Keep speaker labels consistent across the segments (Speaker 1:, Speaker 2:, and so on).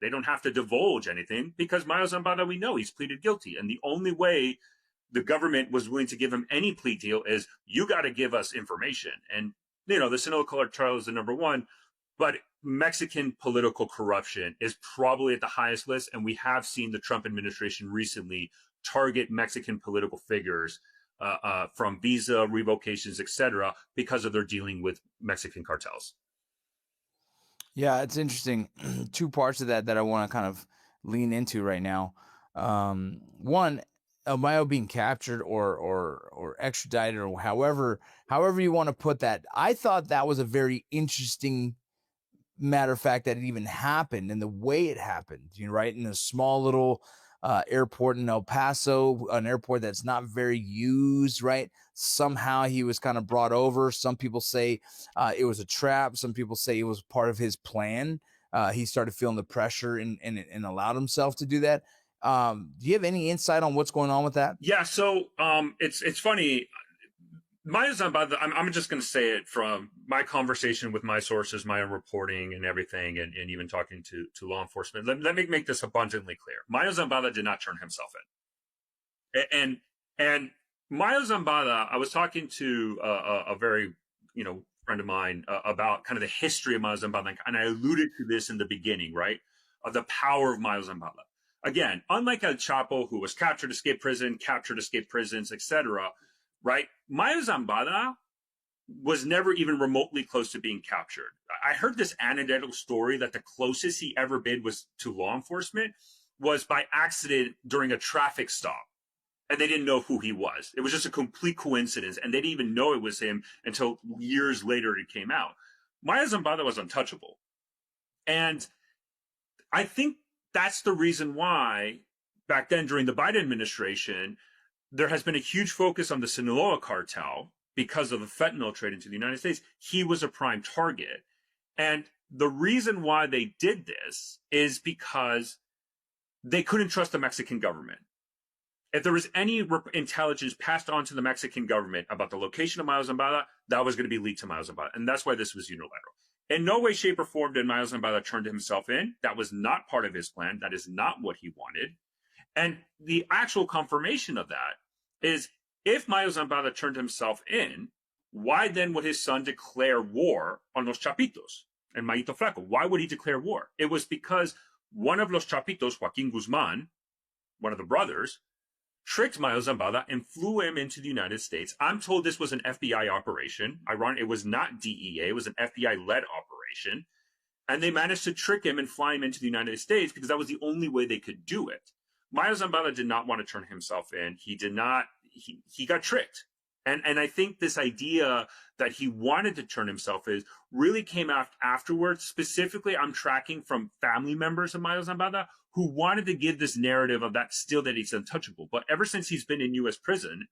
Speaker 1: They don't have to divulge anything because Mayo Zambada, we know he's pleaded guilty. And the only way the government was willing to give him any plea deal is you got to give us information. And, the Sinaloa cartel is the number one, but Mexican political corruption is probably at the highest list. And we have seen the Trump administration recently target Mexican political figures from visa revocations, etc., because of their dealing with Mexican cartels.
Speaker 2: Yeah, it's interesting. Two parts of that I want to kind of lean into right now. One, Mayo being captured or extradited or however you want to put that. I thought that was a very interesting matter of fact that it even happened and the way it happened, right? In a small little airport in El Paso, an airport that's not very used, right? Somehow he was kind of brought over. Some people say it was a trap. Some people say it was part of his plan. He started feeling the pressure and allowed himself to do that. Do you have any insight on what's going on with that?
Speaker 1: Yeah, so it's funny. Mayo Zambada, I'm just going to say it from my conversation with my sources, my own reporting and everything, and even talking to law enforcement. Let me make this abundantly clear. Mayo Zambada did not turn himself in. And Mayo Zambada, I was talking to a very, friend of mine about kind of the history of Mayo Zambada, and I alluded to this in the beginning, right? Of the power of Mayo Zambada. Again, unlike El Chapo, who was captured, escaped prisons, etc., right? Mayo Zambada was never even remotely close to being captured. I heard this anecdotal story that the closest he ever been was to law enforcement was by accident during a traffic stop. And they didn't know who he was. It was just a complete coincidence. And they didn't even know it was him until years later it came out. Mayo Zambada was untouchable. And I think that's the reason why back then during the Biden administration, there has been a huge focus on the Sinaloa cartel because of the fentanyl trade into the United States. He was a prime target. And the reason why they did this is because they couldn't trust the Mexican government. If there was any intelligence passed on to the Mexican government about the location of Mayo Zambada, that was going to be leaked to Mayo Zambada. And that's why this was unilateral. In no way, shape, or form did Mayo Zambada turn himself in. That was not part of his plan. That is not what he wanted. And the actual confirmation of that is if Mayo Zambada turned himself in, why then would his son declare war on Los Chapitos and Mayito Flaco? Why would he declare war? It was because one of Los Chapitos, Joaquin Guzman, one of the brothers, tricked Mayo Zambada and flew him into the United States. I'm told this was an FBI operation. Ironic, it was not DEA. It was an FBI-led operation. And they managed to trick him and fly him into the United States because that was the only way they could do it. Mayo Zambada did not want to turn himself in. He did not. He got tricked. And I think this idea that he wanted to turn himself in really came out afterwards. Specifically, I'm tracking from family members of Mayo Zambada who wanted to give this narrative of that still that he's untouchable. But ever since he's been in U.S. prison,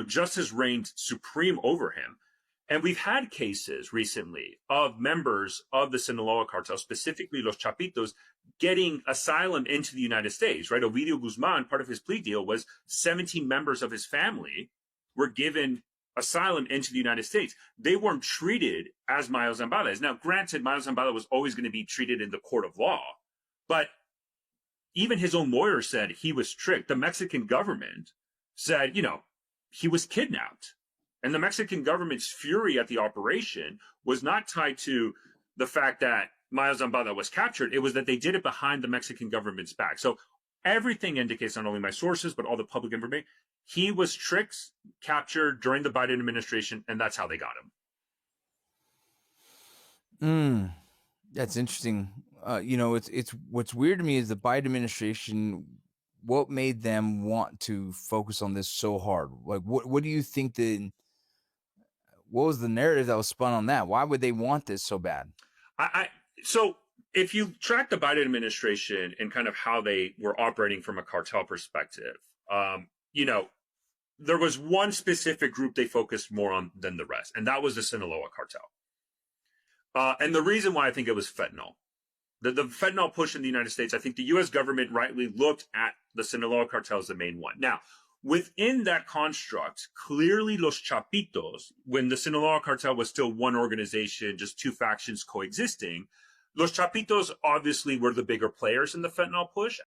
Speaker 1: justice reigned supreme over him. And we've had cases recently of members of the Sinaloa cartel, specifically Los Chapitos, getting asylum into the United States, right? Ovidio Guzman, part of his plea deal was 17 members of his family were given asylum into the United States. They weren't treated as Mayo Zambada is. Now, granted, Mayo Zambada was always going to be treated in the court of law, but even his own lawyer said he was tricked. The Mexican government said, he was kidnapped. And the Mexican government's fury at the operation was not tied to the fact that Mayo Zambada was captured. It was that they did it behind the Mexican government's back. So everything indicates, not only my sources, but all the public information, he was tricked, captured during the Biden administration, and that's how they got
Speaker 2: him. That's interesting. It's what's weird to me is the Biden administration, what made them want to focus on this so hard? Like, what do you think what was the narrative that was spun on that? Why would they want this so bad?
Speaker 1: So if you track the Biden administration and kind of how they were operating from a cartel perspective, there was one specific group they focused more on than the rest, and that was the Sinaloa cartel. And the reason why I think it was fentanyl. The fentanyl push in the United States, I think the U.S. government rightly looked at the Sinaloa cartel as the main one. Now, within that construct, clearly Los Chapitos, when the Sinaloa cartel was still one organization, just two factions coexisting, Los Chapitos obviously were the bigger players in the fentanyl push.